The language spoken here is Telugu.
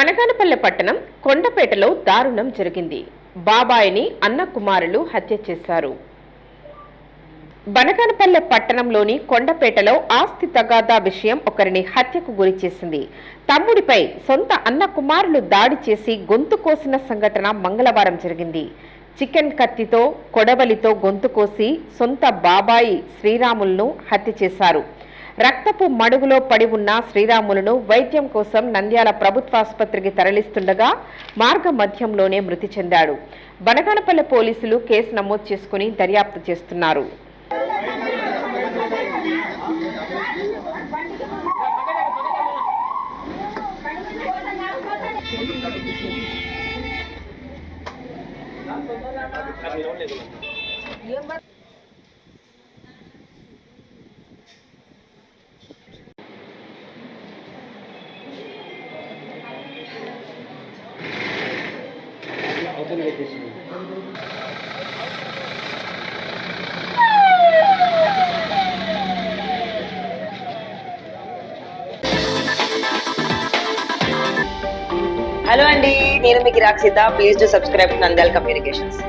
బనగానపల్లె పట్టణం కొండపేటలో దారుణం జరిగింది. బాబాయిని అన్న కుమారులు హత్య చేశారు. బనగానపల్లె పట్టణంలోని కొండపేటలో ఆస్తి తగాదా విషయం ఒకరిని హత్యకు గురి చేసింది. తమ్ముడిపై సొంత అన్న కుమారులు దాడి చేసి గొంతు కోసిన సంఘటన మంగళవారం జరిగింది. చికెన్ కత్తితో కొడవలితో గొంతు కోసి సొంత బాబాయి శ్రీరాములను హత్య చేశారు. రక్తపు మడుగులో పడి ఉన్న శ్రీరాములను వైద్యం కోసం నంద్యాల ప్రభుత్వాసుపత్రికి తరలిస్తుండగా మార్గ మధ్యంలోనే మృతి చెందాడు. బనగానపల్లె పోలీసులు కేసు నమోదు చేసుకుని దర్యాప్తు చేస్తున్నారు. హలో అండి, నేను మీకు Rakshitha. Please to subscribe Nandyal communications.